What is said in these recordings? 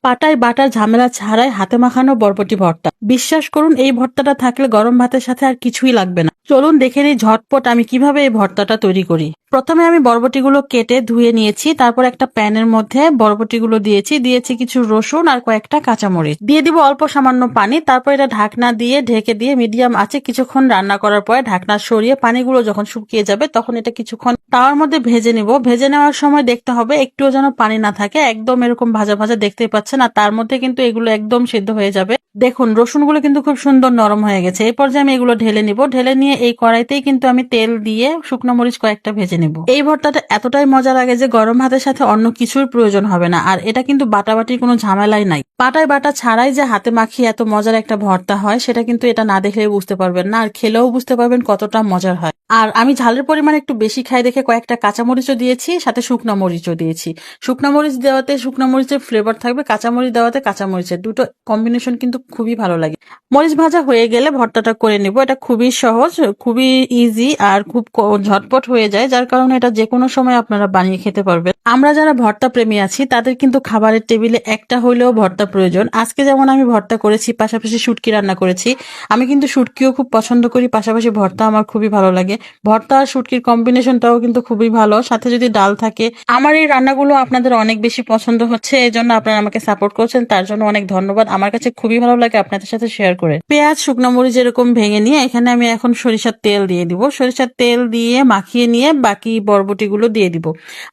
পাটায় বাটার ঝামেলা ছাড়াই হাতে মাখানো বরবটি ভর্তা। বিশ্বাস করুন, এই ভর্তাটা থাকলে গরম ভাতের সাথে আর কিছুই লাগবে না। চলুন দেখে নিই ঝটপট আমি কিভাবে এই ভর্তাটা তৈরি করি। প্রথমে আমি বরবটিগুলো কেটে ধুয়ে নিয়েছি। তারপর একটা প্যানের মধ্যে বরবটিগুলো দিয়েছি কিছু রসুন আর কয়েকটা কাঁচামরিচ। দিয়ে দিব অল্প সামান্য পানি। তারপর এটা ঢাকনা দিয়ে ঢেকে দিয়ে মিডিয়াম আঁচে কিছুক্ষণ রান্না করার পরে ঢাকনা সরিয়ে পানিগুলো যখন শুকিয়ে যাবে তখন এটা কিছুক্ষণ তাওয়ার মধ্যে ভেজে নিব। ভেজে নেওয়ার সময় দেখতে হবে একটুও যেন পানি না থাকে, একদম এরকম ভাজা ভাজা দেখতেই পাচ্ছেন। আর তার মধ্যে কিন্তু এগুলো একদম সিদ্ধ হয়ে যাবে। দেখুন রসুনগুলো কিন্তু খুব সুন্দর নরম হয়ে গেছে। এই পর্যায়ে আমি এগুলো ঢেলে নিব। ঢেলে নিয়ে এই কড়াইতেই কিন্তু আমি তেল দিয়ে শুকনো মরিচ কয়েকটা ভেজে নিব। এই ভর্তাটা এতটাই মজা লাগে যে গরম ভাতের সাথে অন্য কিছুর প্রয়োজন হবে না। আর এটা কিন্তু বাটাবাটির কোনো ঝামেলাই নাই। পাটায় বাটা ছাড়াই যে হাতে মাখিয়ে এত মজার একটা ভর্তা হয় সেটা কিন্তু এটা না দেখলেই বুঝতে পারবেন না, আর খেলেও বুঝতে পারবেন কতটা মজার হয়। আর আমি ঝালের পরিমাণ একটু বেশি খাই দেখে কয়েকটা কাঁচামরিচও দিয়েছি, সাথে শুকনো মরিচও দিয়েছি। শুকনো মরিচ দেওয়াতে শুকনো মরিচের ফ্লেভার থাকবে, কাঁচামরিচ দেওয়াতে কাঁচামরিচের, দুটো কম্বিনেশন কিন্তু খুবই ভালো লাগে। মরিচ ভাজা হয়ে গেলে ভর্তাটা করে নিব। এটা খুবই সহজ, খুবই ইজি আর খুব ঝটপট হয়ে যায়, যার কারণে এটা যে কোনো সময় আপনারা বানিয়ে খেতে পারবেন। আমরা যারা ভর্তা প্রেমী আছি তাদের কিন্তু খাবারের টেবিলে একটা হইলেও ভর্তা প্রয়োজন। আজকে যেমন আমি ভর্তা করেছি, পাশাপাশি শুটকি রান্না করেছি। আমি কিন্তু শুটকিও খুব পছন্দ করি, পাশাপাশি ভর্তা আমার খুবই ভালো লাগে। ভর্তা আর শুটকির কম্বিনেশনটাও কিন্তু খুবই ভালো, সাথে যদি ডাল থাকে। আমার এই রান্নাগুলো আপনাদের অনেক বেশি পছন্দ হচ্ছে, এই জন্য আপনারা আমাকে সাপোর্ট করছেন, তার জন্য অনেক ধন্যবাদ। আমার কাছে খুবই ভালো লাগে আপনাদের সাথে শেয়ার করে। পেঁয়াজ শুকনো মরিচ এরকম ভেঙে নিয়ে এখানে আমি এখন সরিষার তেল দিয়ে দিব। সরিষার তেল দিয়ে মাখিয়ে নিয়ে বাকি বরবটিগুলো দিয়ে দিব।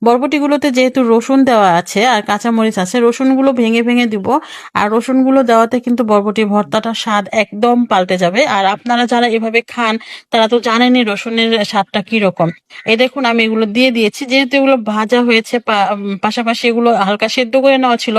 বরবটিগুলোতে যেহেতু রসুন দেওয়া আছে আর কাঁচামরিচ আছে, রসুনগুলো ভেঙে ভেঙে দিব। আর রসুনগুলো দেওয়াতে কিন্তু বরবটি ভর্তাটা স্বাদ একদম পাল্টে যাবে। আর আপনারা যারা এভাবে খান তারা তো জানেনই রসুনের স্বাদটা কিরকম। এই দেখুন আমি এগুলো দিয়ে দিয়েছি, যেহেতু এগুলো ভাজা হয়েছে পাশাপাশি এগুলো হালকা সেদ্ধ করে নেওয়া ছিল,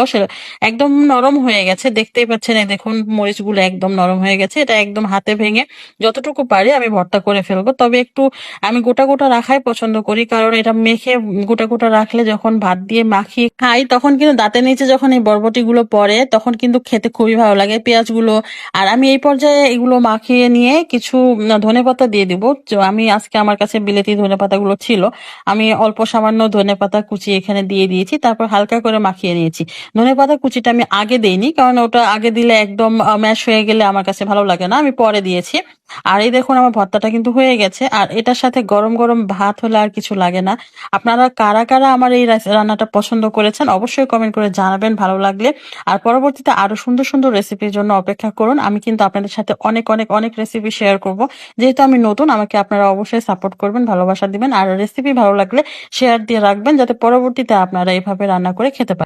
একদম নরম হয়ে গেছে দেখতেই পাচ্ছেন। এই দেখুন মরিচগুলো একদম নরম হয়ে গেছে। এটা একদম হাতে ভেঙে যতটুকু পারি আমি ভর্তা করে ফেলবো। তবে একটু আমি গোটা গোটা রাখাই পছন্দ করি, কারণ এটা মেখে গোটা গোটা রাখলে যখন ভাত দিয়ে মাখিয়ে খাই তখন কিন্তু দাঁতের নিচে যখন এই বরবটিগুলো পড়ে তখন কিন্তু খেতে খুবই ভালো লাগে পেঁয়াজগুলো। আর আমি এই পর্যায়ে এগুলো মাখিয়ে নিয়ে কিছু ধনেপাতা দিয়ে দিব। আমি আজকে আমার কাছে বিলেতি ধনেপাতাগুলো ছিল, আমি অল্প সামান্য ধনেপাতা কুচি এখানে দিয়ে দিয়েছি। তারপর হালকা করে মাখিয়ে নিয়েছি। ধনেপাতা কুচিটা আমি আগে দেইনি, কারণ ওটা আগে দিলে একদম ম্যাশ হয়ে গেলে আমার কাছে ভালো লাগে না, আমি পরে দিয়েছি। আর এই দেখুন আমার ভর্তাটা কিন্তু হয়ে গেছে। আর এটার সাথে গরম গরম ভাত হলে আর কিছু লাগে না। আপনারা কারা কারা আমার এই রান্নাটা পছন্দ করেছেন অবশ্যই কমেন্ট করে জানাবেন ভালো লাগলে। আর পরবর্তীতে আরো সুন্দর সুন্দর রেসিপির জন্য অপেক্ষা করুন। আমি কিন্তু আপনাদের সাথে অনেক অনেক অনেক রেসিপি শেয়ার করব। যেহেতু আমি নতুন, আমাকে আপনারা অবশ্যই সাপোর্ট করবেন, ভালোবাসা দিবেন। আর রেসিপি ভালো লাগলে শেয়ার দিয়ে রাখবেন, যাতে পরবর্তীতে আপনারা এইভাবে রান্না করে খেতে পারেন।